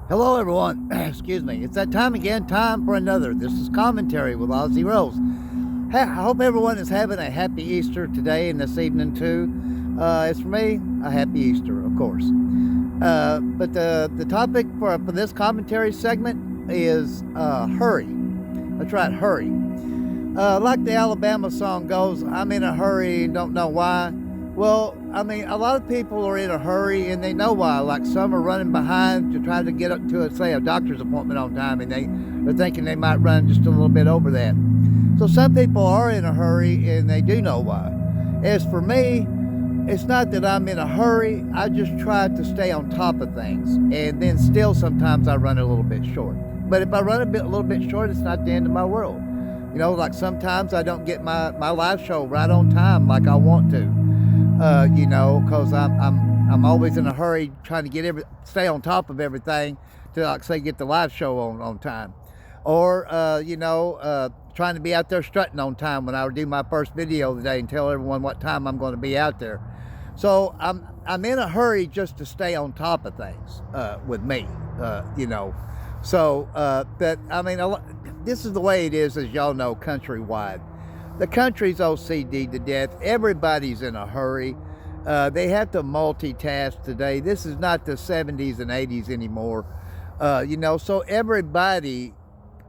Hello, everyone. Excuse me. It's that time again. Time for another. This is Commentary with Ozzy Rose. I hope everyone is having a happy Easter today and this evening, too. As for me, a happy Easter, of course. But the topic for this commentary segment is hurry. That's right, hurry. Like the Alabama song goes, I'm in a hurry, don't know why. Well, I mean, a lot of people are in a hurry and they know why. Like some are running behind to try to get up to, say, a doctor's appointment on time, and they're thinking they might run just a little bit over that. So some people are in a hurry and they do know why. As for me, it's not that I'm in a hurry. I just try to stay on top of things, and then still sometimes I run a little bit short. But if I run a little bit short, it's not the end of my world. You know, like sometimes I don't get my live show right on time like I want to. Because I'm always in a hurry trying to stay on top of everything to, like, say, get the live show on time, or trying to be out there strutting on time when I do my first video of the day and tell everyone what time I'm going to be out there. So I'm in a hurry just to stay on top of things with me, So, but I mean, this is the way it is, as y'all know, countrywide. The country's OCD to death. Everybody's in a hurry. They have to multitask today. This is not the 70s and 80s anymore. So everybody,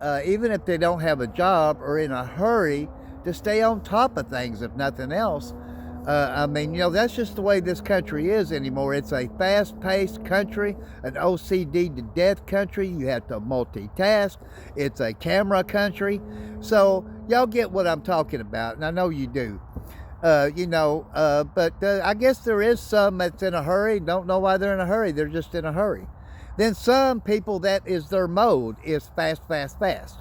even if they don't have a job, are in a hurry to stay on top of things, if nothing else. That's just the way this country is anymore. It's a fast-paced country, an OCD to death country. You have to multitask. It's a camera country. So y'all get what I'm talking about, and I know you do. But I guess there is some that's in a hurry. Don't know why they're in a hurry. They're just in a hurry. Then some people, that is their mode, is fast, fast, fast.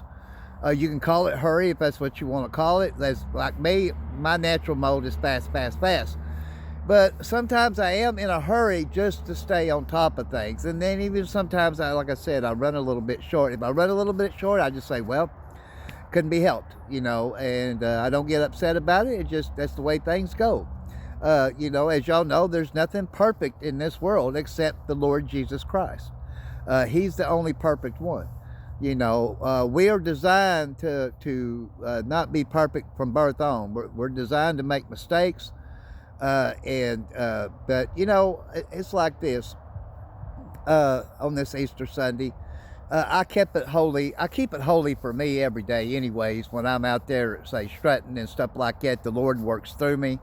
You can call it hurry if that's what you want to call it. That's like me. My natural mode is fast, fast, fast. But sometimes I am in a hurry just to stay on top of things. And then even sometimes, like I said, I run a little bit short. If I run a little bit short, I just say, well, couldn't be helped, and I don't get upset about it. That's the way things go. As y'all know, there's nothing perfect in this world except the Lord Jesus Christ. He's the only perfect one. We are designed to not be perfect from birth on. We're designed to make mistakes, but it's like this. On this Easter Sunday, I kept it holy. I keep it holy for me every day, anyways. When I'm out there, say, strutting and stuff like that, the Lord works through me.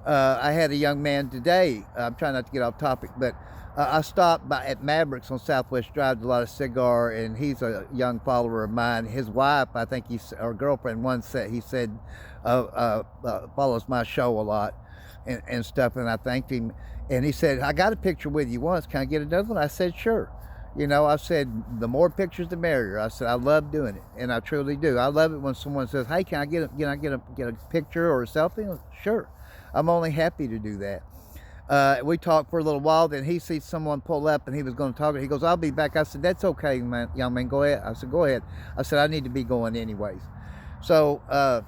I had a young man today. I'm trying not to get off topic, but I stopped by at Mavericks on Southwest Drive, a lot of cigar, and he's a young follower of mine. His wife, I think or girlfriend, he said, follows my show a lot and stuff, and I thanked him. And he said, I got a picture with you once. Can I get another one? I said, sure. I said, the more pictures, the merrier. I said, I love doing it, and I truly do. I love it when someone says, hey, can I get a picture or a selfie? Sure. I'm only happy to do that. We talked for a little while, then he sees someone pull up and he was going to talk. He goes, I'll be back. I said, that's okay, man, young man, go ahead. I said, go ahead. I said, I need to be going anyways. So, I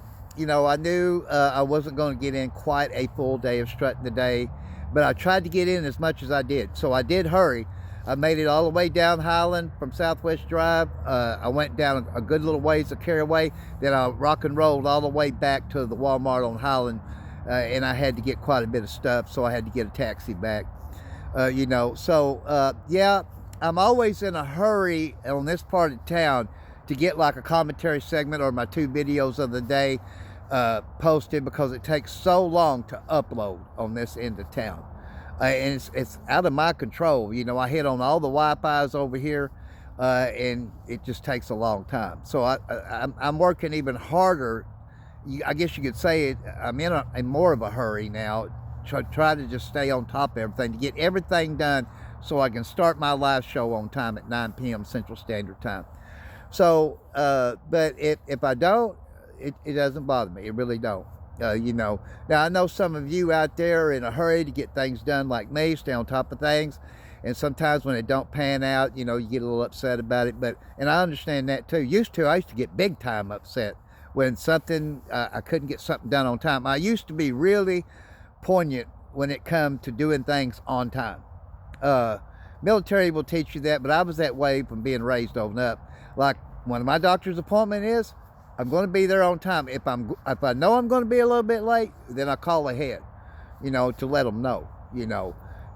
knew I wasn't going to get in quite a full day of strutting today, but I tried to get in as much as I did. So I did hurry. I made it all the way down Highland from Southwest Drive. I went down a good little ways of Caraway. Then I rock and rolled all the way back to the Walmart on Highland. And I had to get quite a bit of stuff, so I had to get a taxi back. Yeah, I'm always in a hurry on this part of town to get like a commentary segment or my 2 videos of the day posted, because it takes so long to upload on this end of town. And it's out of my control. I hit on all the Wi-Fi's over here, and it just takes a long time. So I'm working even harder. I guess you could say it. I'm in more of a hurry now. Try to just stay on top of everything, to get everything done so I can start my live show on time at 9 p.m. Central Standard Time. So, but if I don't, it doesn't bother me. It really don't. Now I know some of you out there are in a hurry to get things done like me, stay on top of things. And sometimes when it don't pan out, you get a little upset about it. And I understand that too. I used to get big time upset when something, I couldn't get something done on time. I used to be really poignant when it come to doing things on time. Military will teach you that, but I was that way from being raised on up. Like when my doctor's appointment is, I'm going to be there on time. If I know I'm going to be a little bit late, then I call ahead, to let them know,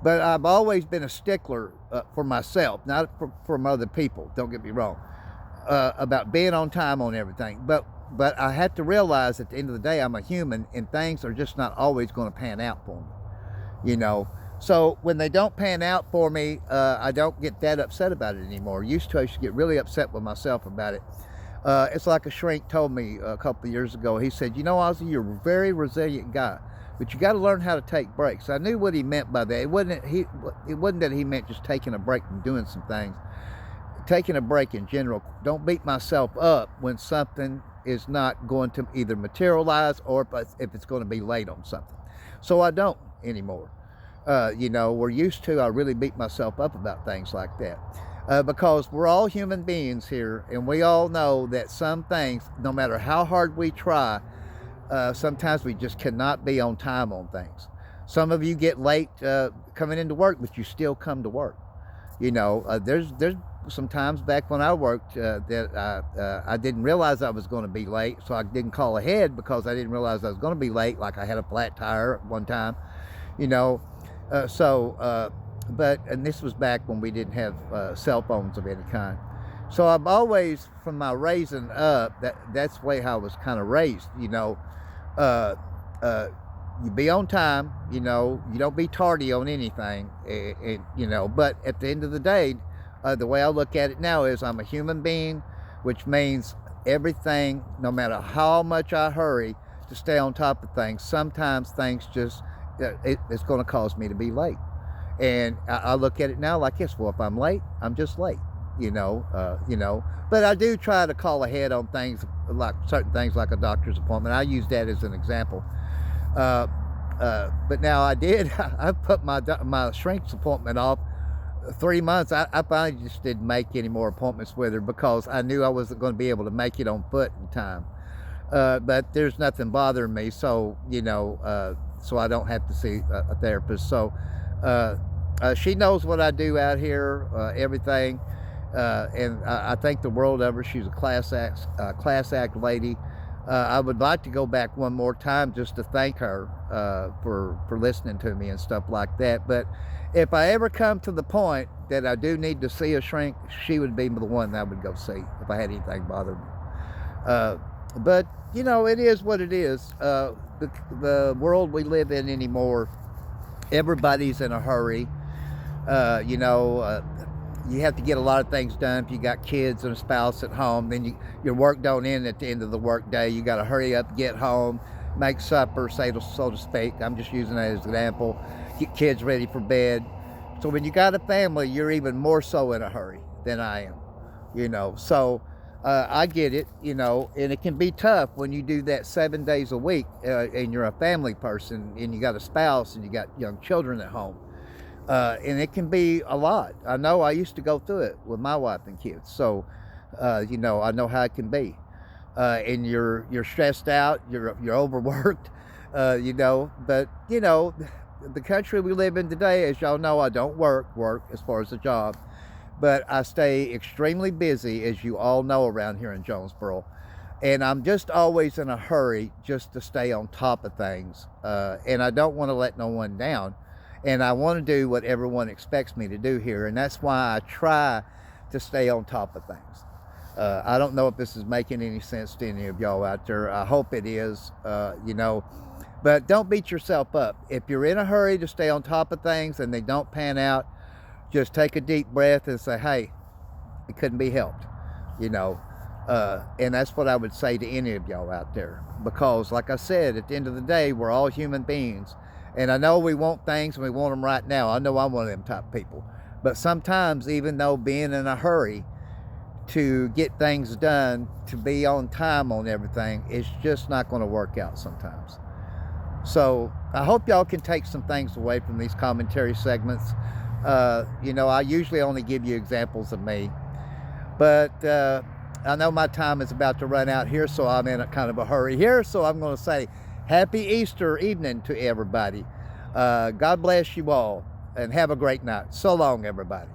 But I've always been a stickler for myself, not from other people. Don't get me wrong, about being on time on everything. But I have to realize at the end of the day, I'm a human, and things are just not always going to pan out for me, So when they don't pan out for me, I don't get that upset about it anymore. Used to, I used to get really upset with myself about it. It's like a shrink told me a couple of years ago. He said, Ozzy, you're a very resilient guy, but you got to learn how to take breaks. I knew what he meant by that. It wasn't that he meant just taking a break from doing some things. Taking a break in general. Don't beat myself up when something is not going to either materialize or if it's going to be late on something. So I don't anymore. We're used to, I really beat myself up about things like that. Because we're all human beings here, and we all know that some things, no matter how hard we try, sometimes we just cannot be on time on things. Some of you get late coming into work, but you still come to work. There's some times back when I worked that I didn't realize I was going to be late, so I didn't call ahead because I didn't realize I was going to be late, like I had a flat tire at one time, and this was back when we didn't have cell phones of any kind. So I've always, from my raising up, that's the way how I was kind of raised, you be on time, you don't be tardy on anything, but at the end of the day, the way I look at it now is I'm a human being, which means everything, no matter how much I hurry to stay on top of things, sometimes things just, it's going to cause me to be late. And I look at it now like this, well, if I'm late, I'm just late, but I do try to call ahead on things, like certain things like a doctor's appointment. I use that as an example. But now I put my shrink's appointment off 3 months. I finally just didn't make any more appointments with her because I knew I wasn't going to be able to make it on foot in time. But there's nothing bothering me, so, so I don't have to see a therapist. So, she knows what I do out here, everything, and I think the world of her. She's a class act lady. I would like to go back one more time just to thank her for listening to me and stuff like that. But if I ever come to the point that I do need to see a shrink, she would be the one that I would go see if I had anything bother me. But it is what it is. The world we live in anymore, everybody's in a hurry. You have to get a lot of things done. If you got kids and a spouse at home, then your work don't end at the end of the work day. You got to hurry up, get home, make supper, so to speak. I'm just using that as an example. Get kids ready for bed. So when you got a family, you're even more so in a hurry than I am. So I get it, and it can be tough when you do that 7 days a week and you're a family person and you got a spouse and you got young children at home. And it can be a lot. I know I used to go through it with my wife and kids. So, I know how it can be. And you're stressed out, you're overworked, but, the country we live in today, as y'all know, I don't work as far as a job, but I stay extremely busy, as you all know, around here in Jonesboro. And I'm just always in a hurry just to stay on top of things. And I don't want to let no one down. And I want to do what everyone expects me to do here. And that's why I try to stay on top of things. I don't know if this is making any sense to any of y'all out there. I hope it is, But don't beat yourself up. If you're in a hurry to stay on top of things and they don't pan out, just take a deep breath and say, hey, it couldn't be helped, And that's what I would say to any of y'all out there. Because, like I said, at the end of the day, we're all human beings. And I know we want things and we want them right now. I know I'm one of them type of people. But sometimes, even though being in a hurry to get things done, to be on time on everything, it's just not going to work out sometimes. So I hope y'all can take some things away from these commentary segments. I usually only give you examples of me. But I know my time is about to run out here, so I'm in a kind of a hurry here. So I'm going to say, Happy Easter evening to everybody. God bless you all and have a great night. So long, everybody.